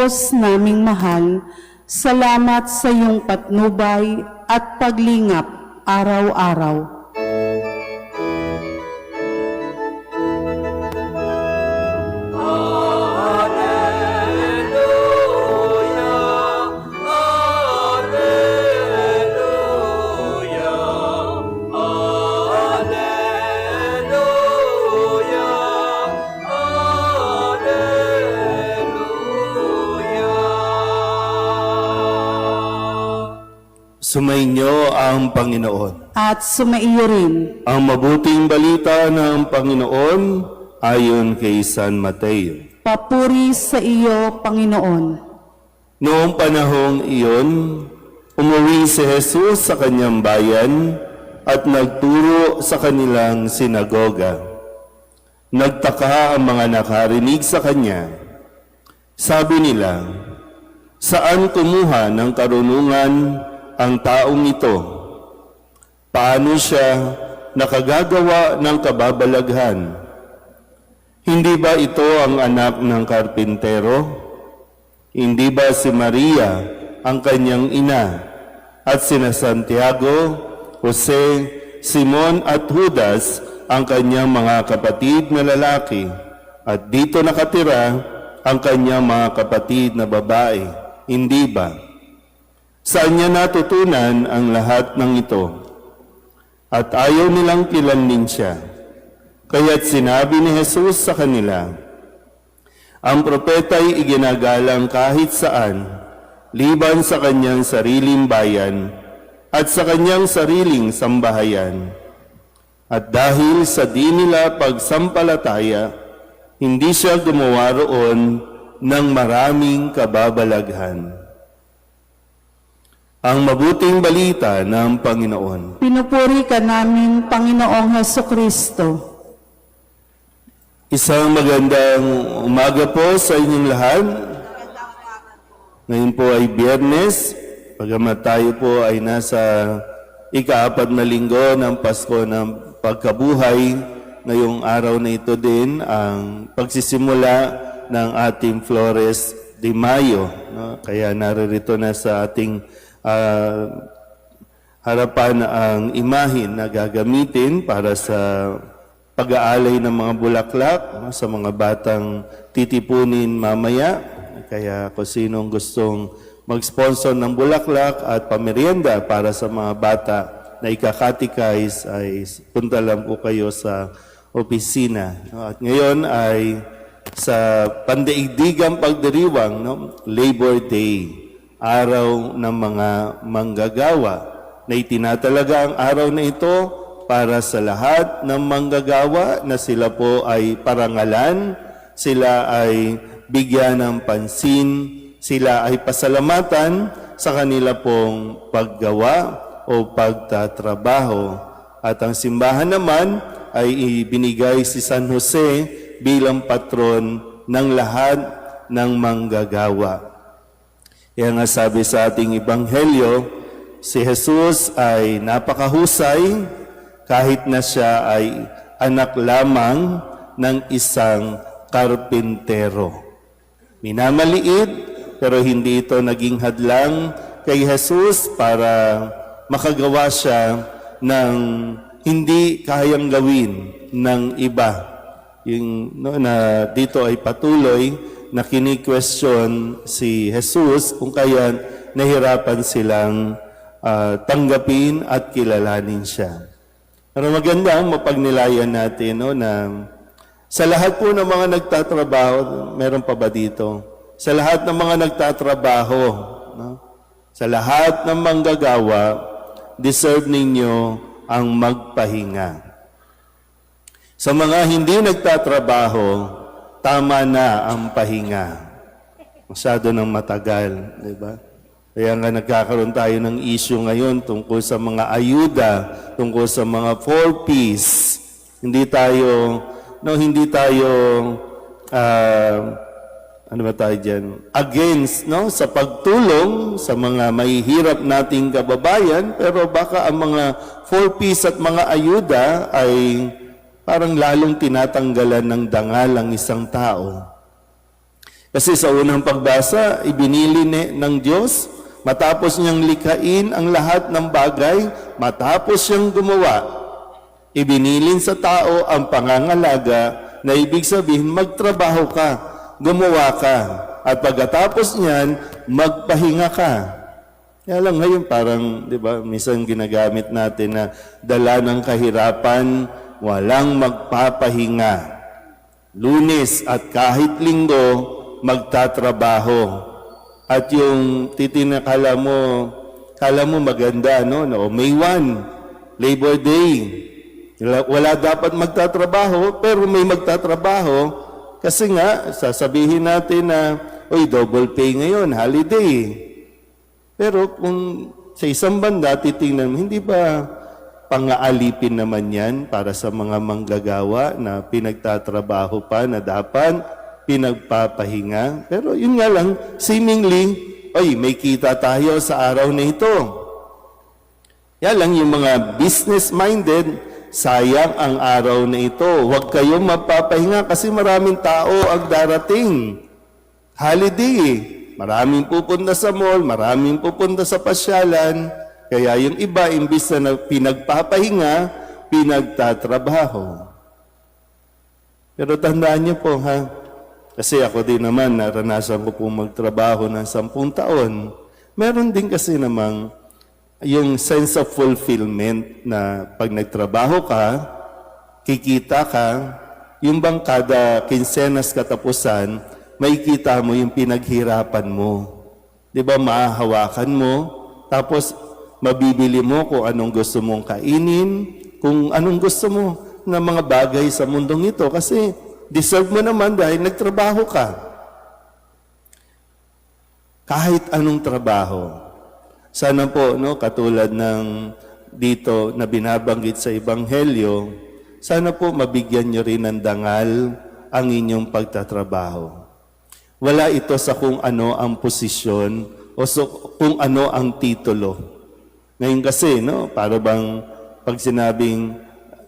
Diyos naming mahal, salamat sa iyong patnubay at paglingap araw-araw. Sumainyo ang Panginoon. At sumaiyo rin. Ang mabuting balita ng Panginoon ayon kay San Mateo. Papuri sa iyo, Panginoon. Noong panahong iyon, umuwi si Jesus sa kanyang bayan at nagturo sa kanilang sinagoga. Nagtaka ang mga nakarinig sa kanya. Sabi nila, saan kumuha ng karunungan ang taong ito? Paano siya nakagagawa ng kababalaghan? Hindi ba ito ang anak ng karpintero? Hindi ba si Maria ang kanyang ina? At sina Santiago, Jose, Simon at Judas ang kanyang mga kapatid na lalaki? At dito nakatira ang kanyang mga kapatid na babae? Hindi ba? Saan niya natutunan ang lahat ng ito? At ayaw nilang kilanin siya. Kaya't sinabi ni Jesus sa kanila, ang propeta'y iginagalang kahit saan, liban sa kanyang sariling bayan at sa kanyang sariling sambahayan. At dahil sa di nila pagsampalataya, hindi siya gumawa roon ng maraming kababalaghan. Ang mabuting balita ng Panginoon. Pinupuri ka namin, Panginoong Hesukristo. Isang magandang umaga po sa inyong lahat. Ngayon po ay Biyernes, bagamat tayo po ay nasa ika-4 na linggo ng Pasko ng Pagkabuhay. Ngayong araw na ito din ang pagsisimula ng ating Flores de Mayo. Kaya naririto na sa ating harapan ang imahin na gagamitin para sa pag-aalay ng mga bulaklak sa mga batang titipunin mamaya. Kaya kung sinong gustong mag-sponsor ng bulaklak at pamerienda para sa mga bata na ikakatikais ay punta lang po kayo sa opisina. At ngayon ay sa pandaigdigang pagdiriwang, Labor Day, araw ng mga manggagawa, na itinatalaga ang araw na ito para sa lahat ng manggagawa na sila po ay parangalan, sila ay bigyan ng pansin, sila ay pasalamatan sa kanila pong paggawa o pagtatrabaho. At ang simbahan naman ay ibinigay si San Jose bilang patron ng lahat ng manggagawa. Kaya nga sabi sa ating Ebanghelyo, si Jesus ay napakahusay kahit na siya ay anak lamang ng isang karpintero. Minamaliit, pero hindi ito naging hadlang kay Jesus para makagawa siya ng hindi kayang gawin ng iba. Yung na dito ay patuloy na kini-question si Jesus kung kaya nahirapan silang tanggapin at kilalanin siya. Pero maganda ang mapagnilayan natin na sa lahat po ng mga nagtatrabaho, meron pa ba dito? Sa lahat ng mga nagtatrabaho, sa lahat ng manggagawa, deserve ninyo ang magpahinga. Sa mga hindi nagtatrabaho, tama na ang pahinga. Masyado nang matagal, di ba? Kaya nga nagkakaroon tayo ng issue ngayon tungkol sa mga ayuda, tungkol sa mga 4Ps. Hindi tayo ano ba tayo dyan? Against, sa pagtulong sa mga mahihirap nating kababayan, pero baka ang mga 4Ps at mga ayuda ay parang lalong tinatanggalan ng dangal ang isang tao. Kasi sa unang pagbasa, ibinili ng Diyos, matapos niyang likhain ang lahat ng bagay, matapos siyang gumawa, ibinilin sa tao ang pangangalaga na ibig sabihin, magtrabaho ka, gumawa ka, at pagkatapos niyan, magpahinga ka. Kaya lang ngayon parang, di ba, minsan ginagamit natin na dala ng kahirapan, walang magpapahinga. Lunes at kahit linggo, magtatrabaho. At yung kala mo maganda, no? No, May 1, Labor Day. Wala dapat magtatrabaho, pero may magtatrabaho. Kasi nga, sasabihin natin na, oy, double pay ngayon, holiday. Pero kung sa isang banda, titingnan mo, hindi ba pang-aalipin naman yan para sa mga manggagawa na pinagtatrabaho pa na dapat pinagpapahinga? Pero yun nga lang, seemingly, oy, may kita tayo sa araw na ito. Yan lang yung mga business-minded, sayang ang araw na ito. Huwag kayong mapapahinga kasi maraming tao ang darating. Holiday eh. Maraming pupunta sa mall, maraming pupunta sa pasyalan. Kaya yung iba, imbis na pinagpapahinga, pinagtatrabaho. Pero tandaan niyo po ha, kasi ako din naman, naranasan ko pong magtrabaho ng 10 taon. Meron din kasi namang yung sense of fulfillment na pag nagtrabaho ka, kikita ka, yung bang kada kinsenas katapusan, may kita mo yung pinaghirapan mo. Di ba, mahahawakan mo, tapos mabibili mo kung anong gusto mong kainin, kung anong gusto mo na mga bagay sa mundong ito, kasi deserve mo naman dahil nagtrabaho ka. Kahit anong trabaho. Sana po, no, katulad ng dito na binabanggit sa Ebanghelyo, sana po mabigyan nyo rin ng dangal ang inyong pagtatrabaho. Wala ito sa kung ano ang posisyon o kung ano ang titulo. Ngayon kasi, no, para bang pag sinabing,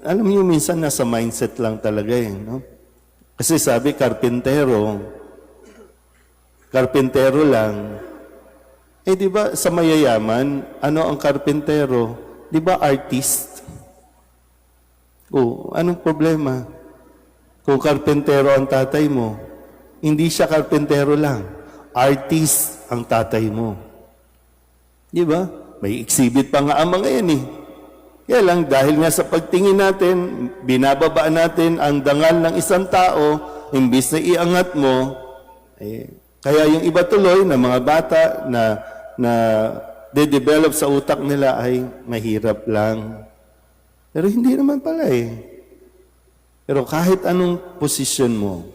alam niyo minsan nasa mindset lang talaga eh, no? Kasi sabi, karpintero lang. Eh di ba sa mayayaman, ano ang karpintero? Di ba artist? Oh, anong problema? Kung karpintero ang tatay mo, hindi siya karpintero lang. Artist ang tatay mo. Di ba? May exhibit pa nga ang mga yan eh. Kaya lang, dahil nga sa pagtingin natin, binababa natin ang dangal ng isang tao, imbis na iangat mo, kaya yung iba tuloy na mga bata na de-develop sa utak nila ay mahirap lang. Pero hindi naman pala eh. Pero kahit anong posisyon mo,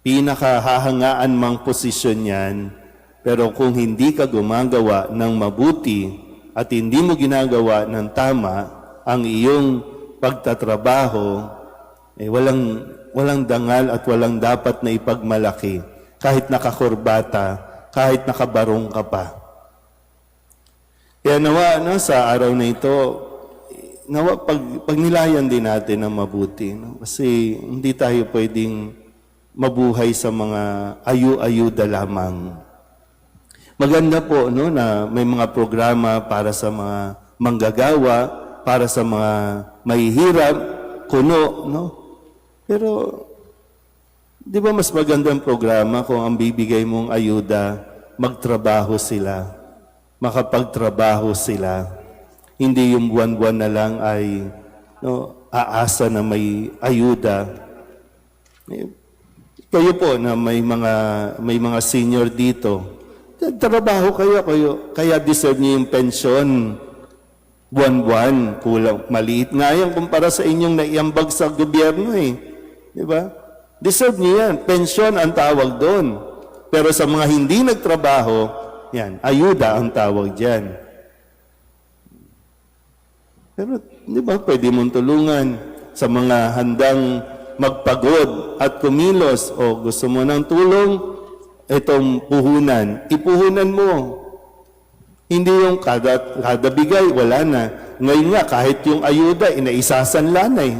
pinakahahangaan mang posisyon yan, pero kung hindi ka gumagawa ng mabuti at hindi mo ginagawa ng tama ang iyong pagtatrabaho, walang dangal at walang dapat na ipagmalaki kahit nakakurbata, kahit nakabarong ka pa. Kaya nawa, no, sa araw na ito, nawa pagnilayan din natin ng mabuti. No? Kasi hindi tayo pwedeng mabuhay sa mga ayu-ayuda lamang. Maganda po, no, na may mga programa para sa mga manggagawa, para sa mga mahihirap, kuno, no? Pero, di ba mas magandang programa kung ang bibigay mong ayuda, magtrabaho sila, makapagtrabaho sila. Hindi yung buwan-buwan na lang ay, no, aasa na may ayuda. Kayo po na may mga senior dito, trabaho kayo, kaya deserve niyo yung pension. Buwan-buwan, kulang, maliit nga yan kumpara sa inyong naiambag sa gobyerno eh. Di ba? Deserve niyo yan. Pension ang tawag doon. Pero sa mga hindi nagtrabaho, yan, ayuda ang tawag dyan. Pero, di ba, pwede mong tulungan sa mga handang magpagod at kumilos o gusto mo ng tulong, itong puhunan, ipuhunan mo. Hindi yung kada bigay, wala na. Ngayon nga, kahit yung ayuda, inaisasanla na eh.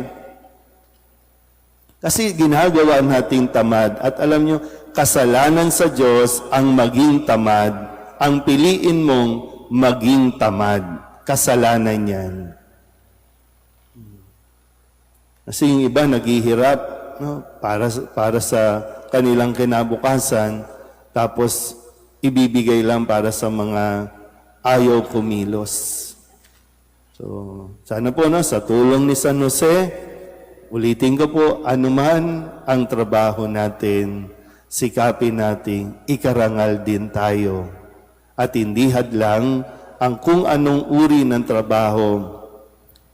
Kasi ginagawa nating tamad. At alam nyo, kasalanan sa Diyos ang maging tamad. Ang piliin mong maging tamad. Kasalanan yan. Kasi yung iba naghihirap, no, para sa kanilang kinabukasan, tapos ibibigay lang para sa mga ayaw kumilos. So, sana po no, sa tulong ni San Jose, ulitin ko po, anuman ang trabaho natin, sikapin natin, ikarangal din tayo. At hindi hadlang ang kung anong uri ng trabaho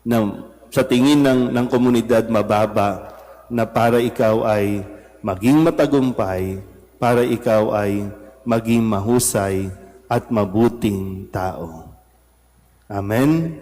na sa tingin ng komunidad mababa, na para ikaw ay maging matagumpay, para ikaw ay maging mahusay at mabuting tao. Amen.